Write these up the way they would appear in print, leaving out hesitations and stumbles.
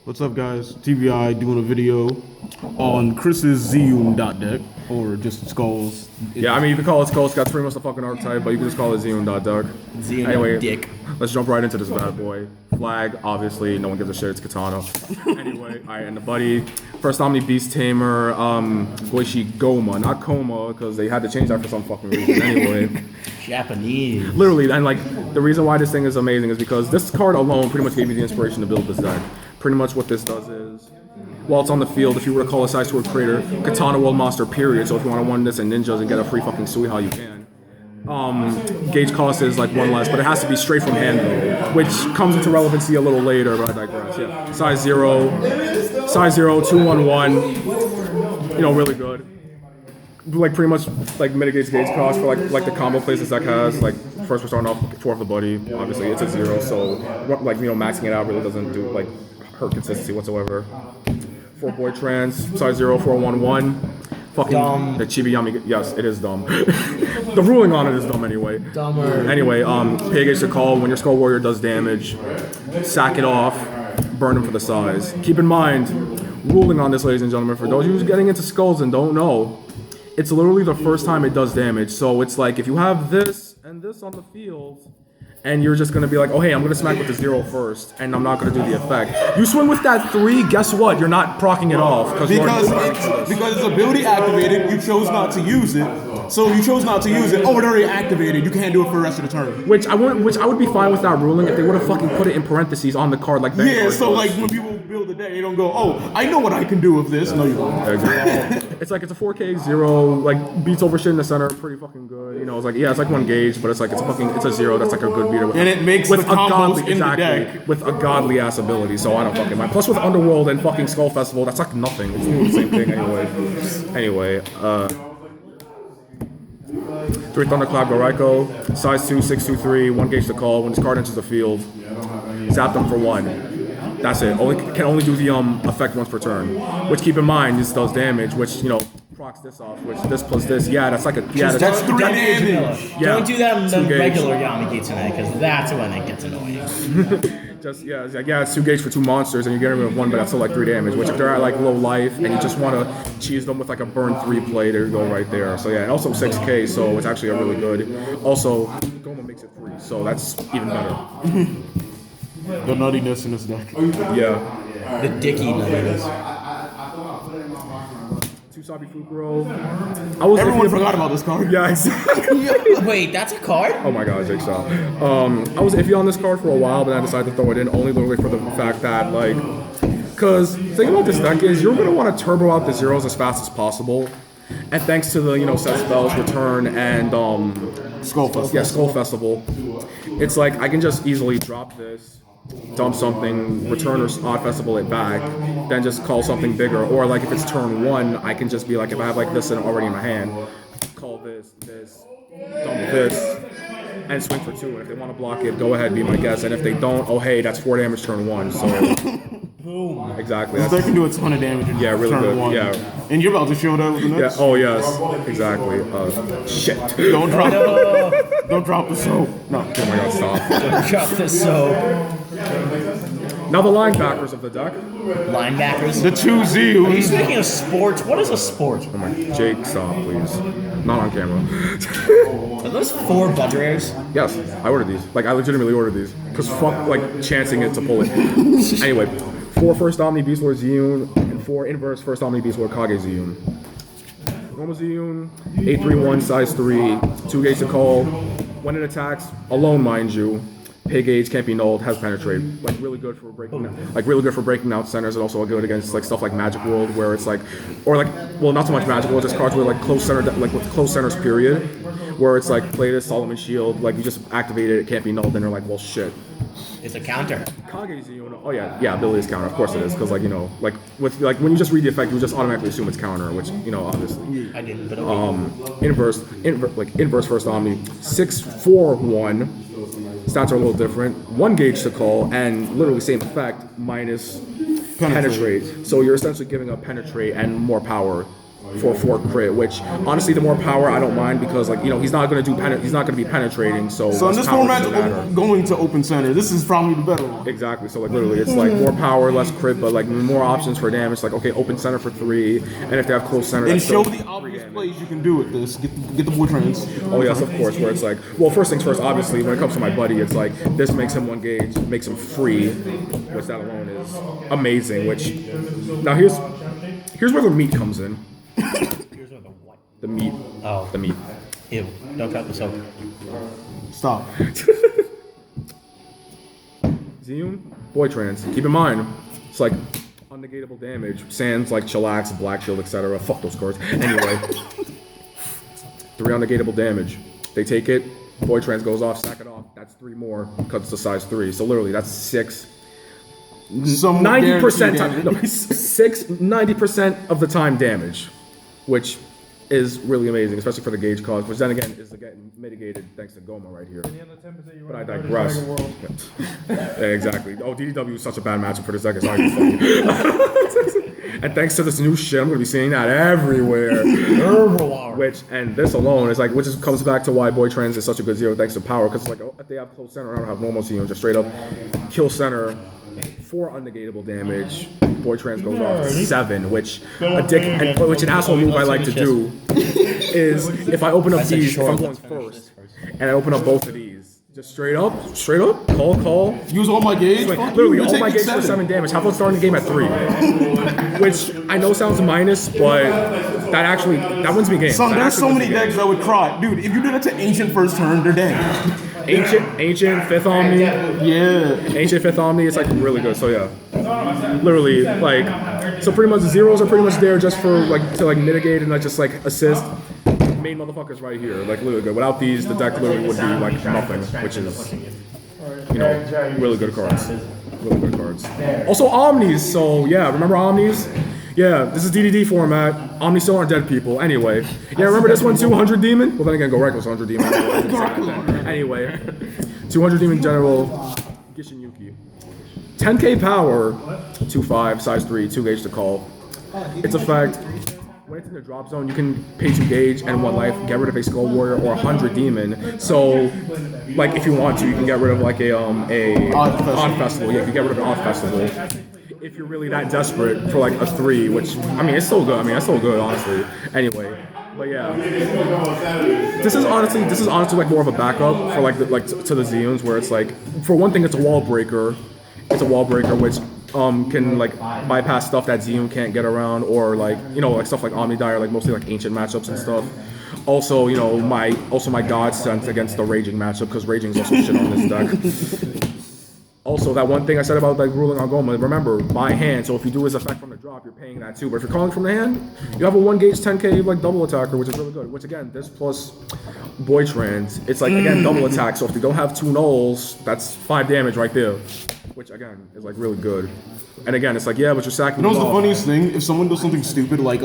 What's up, guys? TBI doing a video on Chris's Ziun deck, or just Skulls. Yeah, I mean, you can call it Skulls. That's pretty much the fucking archetype, but you can just call it Ziun deck. Ziun anyway, dick. Let's jump right into this bad boy. Flag, obviously, no one gives a shit. It's Katana. Anyway, all right, and the buddy. First Omni Beast Tamer, Goichi Goma, not Coma, because they had to change that for some fucking reason. Anyway. Japanese. Literally, and like, the reason why this thing is amazing is because this card alone pretty much gave me the inspiration to build this deck. Pretty much what this does is, while it's on the field, if you were to call a Side Sword Crater, Katana World Monster, period. So if you want to win this and ninjas and get a free fucking Suiha, you can. Gauge cost is like one less, but it has to be straight from hand though, which comes into relevancy a little later, but I digress. Yeah, size 0, 2/1/1, you know, really good. Like pretty much like mitigates gauge cost for like the combo plays this deck has. Like first we're starting off 4 of the buddy, obviously it's a 0, so like, you know, maxing it out really doesn't do like hurt consistency whatsoever. 4 boy trans, size 0, 4/1/1. Fucking dumb. The Chibiyami, yes, it is dumb. The ruling on it is dumb anyway. Dumber. Anyway, pay gauge to call when your Skull Warrior does damage, sack it off, burn him for the size. Keep in mind, ruling on this, ladies and gentlemen, for those of you who's getting into Skulls and don't know, it's literally the first time it does damage. So it's like if you have this and this on the field, and you're just gonna be like, oh hey, I'm gonna smack with the 0 first, and I'm not gonna do the effect. You swing with that 3, guess what? You're not proccing it off because it's ability activated. You chose not to use it, so you chose not to use it. Oh, it already activated. You can't do it for the rest of the turn. Which I would be fine with that ruling if they would have fucking put it in parentheses on the card like that. Yeah, so like when people build a deck, they don't go, oh, I know what I can do with this. No, you don't. Exactly. It's like it's a 4K 0, like beats over shit in the center, pretty fucking good. You know, it's like yeah, it's like 1 gauge, but it's like it's a 0. That's like a good beater. And it makes with the combos in the deck with a godly ass ability. So I don't fucking mind. Plus with Underworld and fucking Skull Festival, that's like nothing. It's doing the same thing anyway. 3 Thunderclap Goraiko, size 2, 6/2/3, 1 gauge to call. When this card enters the field, zap them for 1. That's it. Can only do the effect once per turn. Which keep in mind, this does damage, which, you know, procs this off, which this plus this, yeah, that's like a that's 3 damage. Yeah. Don't do that in the regular Yamagitsune, because that's when it gets annoying. It's 2 gauge for 2 monsters, and you get rid of 1, but that's still like 3 damage. Which if they're at like low life and you just want to cheese them with like a burn 3 play, there you go right there. So yeah, and also 6K, so it's actually a really good. Also, Goma makes it 3, so that's even better. The nuttiness in this deck. Yeah. The dicky nuttiness. 2 Sabi Fukuro. Everyone forgot about this card. Yeah, exactly. Wait, that's a card? Oh my god, Jigsaw. I was iffy on this card for a while, but then I decided to throw it in only literally for the fact that, like, because the thing about this deck is you're going to want to turbo out the 0s as fast as possible. And thanks to the, you know, set spells, return, and Skull Festival. Yeah, Skull Festival. It's like I can just easily drop this, dump something, return or Odd Festival it back, then just call something bigger. Or like if it's turn 1, I can just be like, if I have like this already in my hand, call this, dump this, and swing for 2. And if they want to block it, go ahead, be my guest. And if they don't, oh hey, that's 4 damage turn 1. So boom. Exactly. This deck can do a ton of damage in really turn good. 1. Yeah. And you're about to show that with the next. Yeah. Oh yes. Exactly. Shit. Don't drop. Don't drop the soap. No. Oh my god, stop. Don't drop the soap. Now the linebackers of the deck. Linebackers? The 2 Ziun. Are you speaking of sports? What is a sport? Oh my, Jake, stop, please. Not on camera. Are those 4 budget rares? Yes, I ordered these. Like, I legitimately ordered these. Because fuck, like, chancing it to pull it. Anyway, 4 first Omni Beast Lord Ziun, and 4 inverse first Omni Beast Lord Kage Ziun. Normal Ziun, 8/3/1, size 3, 2 gauge to call. When it attacks, alone, mind you, pay gauge can't be nulled, has penetrate. Like really good for breaking out centers, and also good against like stuff like Magic World, where it's like, or like, well, not so much Magic World, just cards with like close center, like with close centers period, where it's like play this Solomon Shield, like you just activate it, it can't be nulled, then you're like, well, shit. It's a counter. Kage Ziun, oh yeah, abilities counter, of course it is, because like, you know, like with like when you just read the effect, you just automatically assume it's counter, which, you know, obviously. I didn't, but okay. Inverse first Omni, 6/4/1. Stats are a little different. 1 gauge to call, and literally same effect minus penetrate. So you're essentially giving up penetrate and more power for 4 crit, which honestly the more power I don't mind because like he's not gonna he's not gonna be penetrating. So in this format, going to open center, this is probably the better one. Exactly. So like literally, it's like more power, less crit, but like more options for damage. Like okay, open center for 3, and if they have close center, And that's show still the obvious plays you can do with this. Get the boy trans. Oh yes, of course. Where it's like, well, first things first. Obviously, when it comes to my buddy, it's like this makes him 1 gauge, makes him free, which that alone is amazing. Which now here's where the meat comes in. Here's where the what? The meat. Oh. The meat. Ew. Don't cut the soap. Stop. Ziun, boy trans. Keep in mind, it's like unnegatable damage. Sans like Chillax, Black Shield, etc. Fuck those cards. Anyway, 3 unnegatable damage. They take it. Boy trans goes off. Stack it off. That's 3 more because it's a size 3. So literally, that's 6. 90% time. No, 90% of the time damage, which is really amazing, especially for the gauge cost, which then again is getting mitigated thanks to Goma right here. But I digress. Yeah, exactly. Oh, DDW is such a bad matchup for this deck. It's not even funny. And thanks to this new shit, I'm gonna be seeing that everywhere. And this alone is like, which comes back to why Boy Trans is such a good 0 thanks to power, because it's like, oh, if they have close center, I don't have normal Ziun, just straight up kill center. 4 unnegatable damage. Boy Trans goes off 7, which which an asshole move I like to do is if I open up these, if I'm going first, and I open up both of these, just straight up, call. Use all my gauge. Like, literally all my gauge for 7 damage. How about starting the game at 3? Which I know sounds minus, but that wins me games. Son, there's so many decks that would cry, dude. If you did it to Ancient first turn, they're dead. Ancient 5th Omni. Yeah. Ancient 5th Omni, it's like really good. So yeah, literally like, so pretty much the zeros are pretty much there just for like to like mitigate and like just like assist. Main motherfuckers right here, like literally good. Without these, the deck literally would be like nothing, which is really good cards. Really good cards. Also Omnis. So yeah, remember Omnis? Yeah, this is DDD format. Omni still aren't dead people. Anyway. Yeah, remember this one, 200 Demon? Well, then again, go Reckless 100 Demon. Anyway. 200 Demon General. Gishin Yuki. 10k power. 2/5, size 3, 2 gauge to call. Its effect. When it's in the drop zone, you can pay 2 gauge and 1 life, get rid of a Skull Warrior or 100 Demon. So, like, if you want to, you can get rid of like a Odd Festival. Yeah, you can get rid of an Odd Festival. If you're really that desperate for like a 3, which I mean it's still good. I mean that's still good, honestly. Anyway, but yeah, this is honestly like more of a backup for like to the Ziuns, where it's like for one thing it's a wall breaker. It's a wall breaker which can like bypass stuff that Ziun can't get around, or like like stuff like Omni Dire, like mostly like ancient matchups and stuff. Also, my God Sense against the Raging matchup, because Raging is also shit on this deck. Also, that one thing I said about like ruling on Goma, remember, by hand, so if you do his effect from the drop, you're paying that too. But if you're calling from the hand, you have a 1 gauge 10k like double attacker, which is really good. Which again, this plus Boy Trans, it's like again double attack, so if you don't have 2 nulls, that's 5 damage right there. Which again is like really good. And again, it's like, yeah, but you're sacking. You know what's the funniest thing? If someone does something stupid, like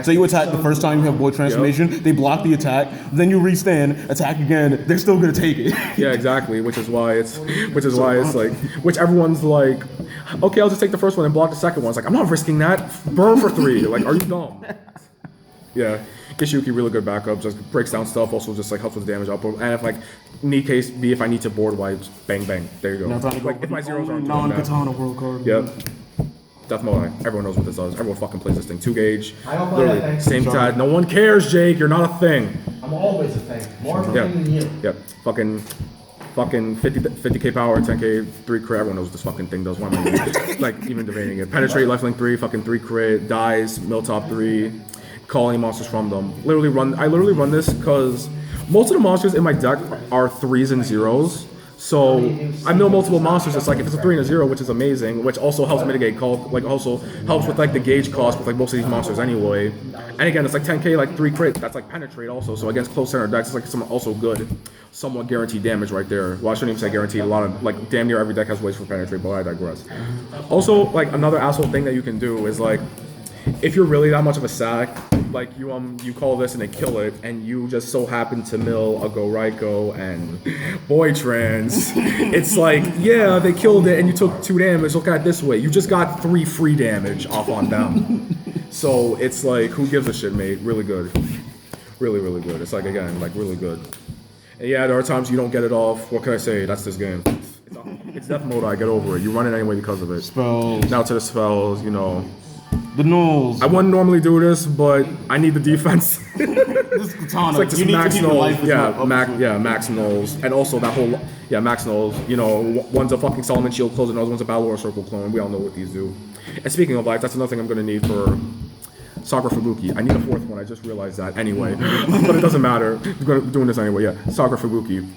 say you attack the first time you have Boy Transformation, they block the attack, then you restand, attack again, they're still gonna take it. Yeah, exactly. Which is why it's like, which everyone's like, okay, I'll just take the first one and block the second one. It's like, I'm not risking that. Burn for 3. Like, are you dumb? Yeah. Kishuki, really good backup, just breaks down stuff, also just like helps with damage output. And if like need case B, if I need to board wipes, bang bang, there you go. Like if my zeros aren't non-katana world card. Yep. Death mode. Everyone knows what this does. Everyone fucking plays this thing. 2 gauge. Literally, same tag. No one cares, Jake. You're not a thing. I'm always a thing. More of a thing than you. Yep. Fucking 50k power, 10k 3 crit. Everyone knows what this fucking thing does. Why am I like even debating it? Penetrate, lifelink 3, fucking 3 crit, dies, mill top 3. Calling monsters from them. I literally run this because most of the monsters in my deck are 3s and 0s. So I mill multiple monsters. It's like if it's a 3 and a 0, which is amazing, which also helps mitigate call, like also helps with like the gauge cost with like most of these monsters anyway. And again, it's like 10k like 3 crit. That's like penetrate also. So against close center decks, it's like some also good, somewhat guaranteed damage right there. Well, I shouldn't even say guaranteed. A lot of like damn near every deck has ways for penetrate, but I digress. Also, like another asshole thing that you can do is like if you're really that much of a sack, like you call this and they kill it, and you just so happen to mill a Go Raiko and Boy Trans. It's like, yeah, they killed it and you took 2 damage. Look at it this way, you just got 3 free damage off on them. So it's like, who gives a shit, mate? Really good, really good. It's like, again, like really good. And yeah, there are times you don't get it off. What can I say? That's this game. It's death mode. I get over it. You run it anyway because of it. Spells. Now to the spells, you know. The nulls. I wouldn't normally do this, but I need the defense. This katana. It's like this you need max to keep your life nulls. as Yeah, max nulls. And also that whole, max nulls. You know, one's a fucking Solomon Shield clone, another one's a Battle War Circle clone. We all know what these do. And speaking of life, that's another thing I'm going to need for Sakura Fubuki. I need a 4th one, I just realized that anyway. But it doesn't matter. We're doing this anyway, yeah. Sakura Fubuki.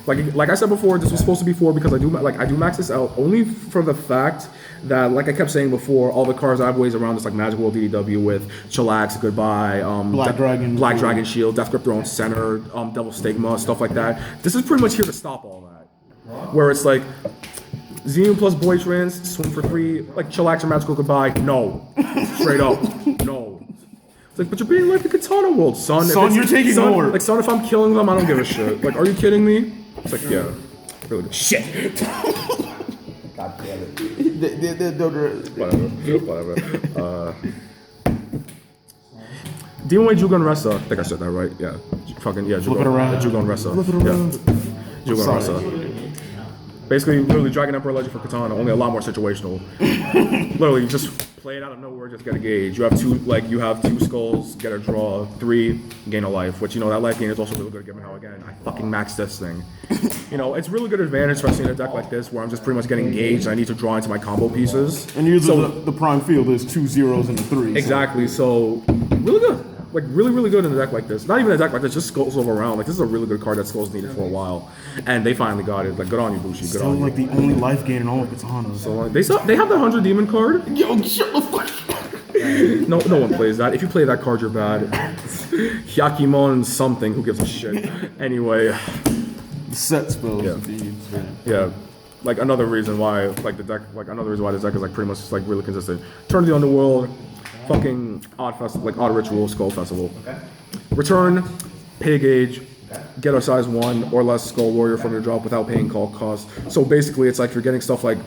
Like I said before, this was supposed to be 4 because I do max this out only for the fact that, like I kept saying before, all the cards I have ways around this, like Magic World DDW with Chillax, Goodbye, Black Dragon Shield, Death Grip Throne Center, Devil Stigma, stuff like that. This is pretty much here to stop all that. Where it's like, Ziun plus Boy Trans, swing for 3, like Chillax or Magical Goodbye, no. Straight up, no. It's like, but you're being like the Katana world, son. Son, you're taking over. Like, son, if I'm killing them, I don't give a shit. Like, are you kidding me? It's like, yeah. Really good. Shit! God damn it. Whatever. D-BT01 Jugon Ressa. I think I said that right. Yeah. Fucking, yeah. Flip it around. Jugon Ressa. Flip it around. Yeah. Jugon Ressa. Basically, literally Dragon Emperor Legend for Katana, only a lot more situational. Literally, you just play it out of nowhere, just get a gauge. You have 2 skulls, get a draw, 3, gain a life, which, you know, that life gain is also really good given how, again, I fucking maxed this thing. You know, it's really good advantage, especially in a deck like this, where I'm just pretty much getting gauged and I need to draw into my combo pieces. And usually the prime field is 2 zeros and a 3. Exactly, so really good. Like, really good in a deck like this. Not even a deck like this, just Skulls over around. Like, this is a really good card that Skulls needed for a while. And they finally got it. Like, good on you, Bushi. Good Still on you. like the only life gain in all of Katana. So, like, they have the 100 Demon card. Yo, shut the fuck up. No one plays that. If you play that card, you're bad. Hyakimon something, who gives a shit. Anyway. Set spells. Yeah. Like, another reason why, like, this deck is, like, pretty much, just, like, really consistent. Turn to the Underworld. Fucking Odd Ritual, Skull Festival. Return, pay a gauge, get a size 1 or less Skull Warrior from your drop without paying call cost. So basically, it's like you're getting stuff like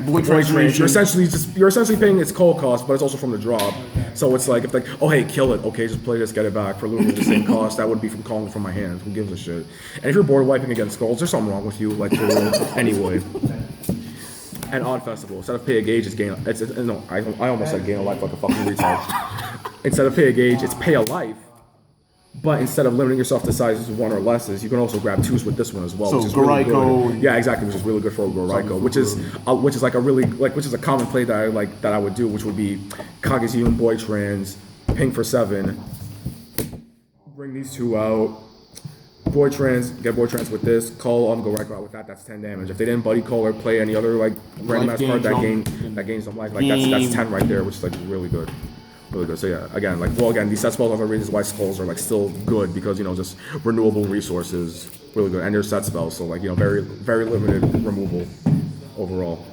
Boy Trans. You're essentially paying its call cost, but it's also from the drop. So it's like, if like, oh hey, kill it. Okay, just play this, get it back for literally the same cost. That would be from calling from my hand. Who gives a shit? And if you're board wiping against Skulls, there's something wrong with you. Like, for real. Anyway. And Odd Festival. Instead of pay a gauge, it's gain. I almost said gain a life like a fucking retard. Instead of pay a gauge, it's pay a life. But instead of limiting yourself to sizes 1 or lesses, you can also grab 2s with this one as well. So which is Goraiko. Really good. Yeah, exactly, which is really good for Goraiko, which is a common play that I would do, which would be Kage Ziun, Boy Trans, ping for 7, bring these 2 out. Boy Trans, get Boy Trans with this, call on Goraiko out with that, that's 10 damage. If they didn't buddy call or play any other like random ass card that gains some life, like that's 10 right there, which is like really good. Really good. So yeah, again, these set spells are the reasons why Skulls are like still good, because, you know, just renewable resources, really good. And they're set spells, so like, you know, very, very limited removal overall.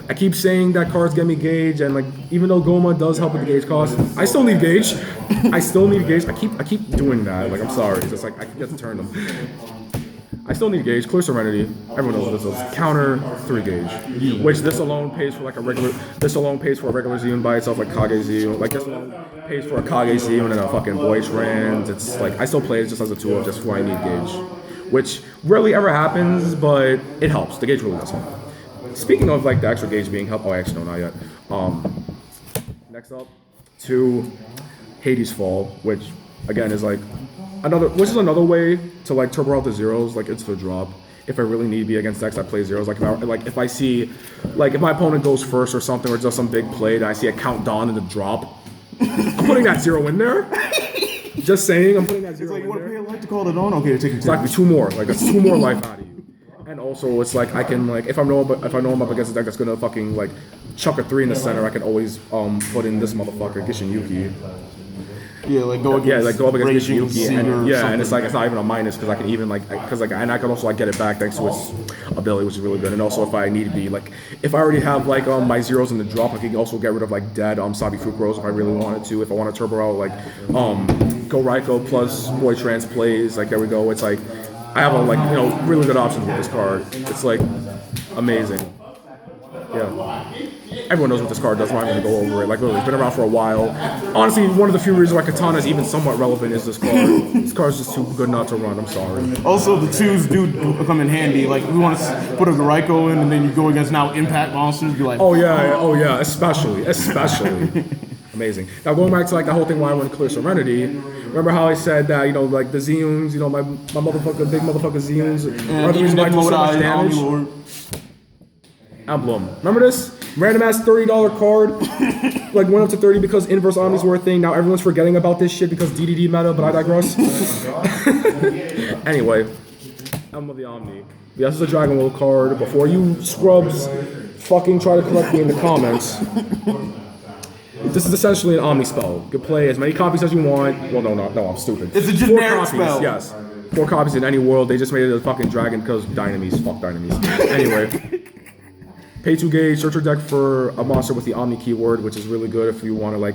I keep saying that cards get me gauge, and like, even though Goma does help with the gauge cost, I still need gauge. I keep doing that. Like, I'm sorry. It's just like I get to turn them. I still need gauge. Clear Serenity. Everyone knows what this is. Counter 3 gauge, which this alone pays for like a regular. This alone pays for a regular Ziun by itself, like Kage Ziun. Like, this alone pays for a Kage Ziun and a fucking Boy Trans. It's like, I still play it just as a tool, just where I need gauge, which rarely ever happens, but it helps. The gauge really does help. Speaking of like the extra gauge being helped, actually no, not yet. Next up, 2 Hades Fall, which again is like another way to like turbo out the zeros, like it's the drop. If I really need be against decks that play zeros, if I see, like if my opponent goes first or something, or does some big play, and I see a count dawn in the drop, I'm putting that 0 in there. Just saying, I'm putting that 0 in there. You want to pay a life to call it on? Okay, take it. Exactly, 2 more. Like, that's 2 more life out of you. And also, it's like I can, like, if I know I'm up against a deck that's gonna fucking like chuck a 3 in the center, I can always put in this motherfucker, Gishin Yuki. Yeah, like go against Raging Yuki, Yuki, and something. and it's like it's not even a minus because I can even and I can also like get it back thanks to its ability, which is really good. And also if I need to be like if I already have like my zeros in the drop, I can also get rid of like dead Sabi Fukros if I really wanted to. If I want to turbo out like Go Raiko plus Boy Trans plays, like there we go. It's like I have really good options with this card. It's like amazing. Yeah. Everyone knows what this card does. I'm not going to go over it. Like, literally, it's been around for a while. Honestly, one of the few reasons why Katana is even somewhat relevant is this card. This card's just too good not to run. I'm sorry. Also, the twos do come in handy. Like, we want to put a Raiko in, and then you go against now impact monsters. Be like, oh yeah, especially. Amazing. Now going back to like the whole thing why I went to Clear Serenity. Remember how I said that like the Ziuns, my big motherfucker Ziuns are the reason why I do so much damage. Emblem. Remember this? Random ass $30 card, like went up to 30 because Inverse Omnis were a thing. Now everyone's forgetting about this shit because DDD meta, but I digress. Anyway, Emblem of the Omni. This is a Dragon World card. Before you scrubs fucking try to correct me in the comments, this is essentially an Omni spell. You can play as many copies as you want. Well, no, I'm stupid. It's a generic spell. Yes. 4 copies in any world. They just made it a fucking dragon because Dynamis. Fuck Dynamis. Anyway. Pay 2 gauge, search your deck for a monster with the Omni keyword, which is really good if you want to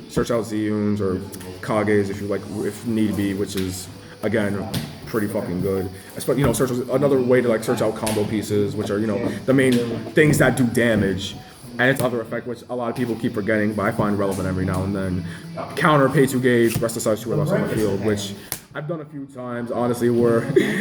search out Ziuns or Kages if need be, which is again pretty fucking good. Search another way to search out combo pieces, which are the main things that do damage, and its other effect, which a lot of people keep forgetting, but I find relevant every now and then. Counter pay 2 gauge, rest the size 2 or less on the field, which I've done a few times, honestly, where,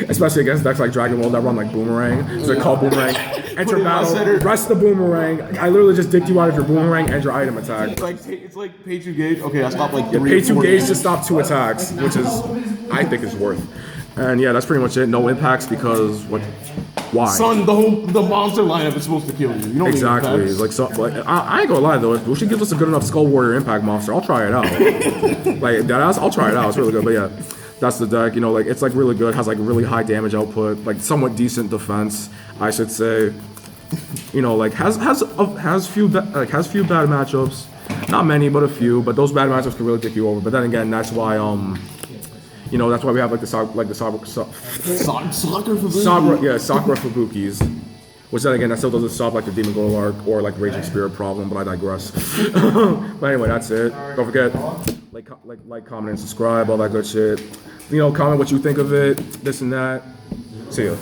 especially against decks like Dragon World that run like Boomerang. So they call Boomerang, enter battle, rest the Boomerang. I literally just dicked you out of your Boomerang and your item attack. It's like pay 2 gauge. Okay, I stopped like 3 pay 2 gauge to stop 2 attacks, which is, I think is worth. And yeah, that's pretty much it. No impacts because why? Son, the monster lineup is supposed to kill you. You don't exactly. need impacts. I ain't gonna lie though. If Bushi gives us a good enough Skull Warrior impact monster, I'll try it out. I'll try it out. It's really good. But yeah. That's the deck, it's like really good, has like really high damage output, like somewhat decent defense, I should say. Has few bad matchups, not many, but a few. But those bad matchups can really dick you over. But then again, that's why that's why we have Sakura Fubukis. Which then again, that still doesn't stop like the Demon Gold Arc or like Raging Spirit problem, but I digress. But anyway, that's it. Don't forget, like, comment, and subscribe, all that good shit. Comment what you think of it, this and that. See ya.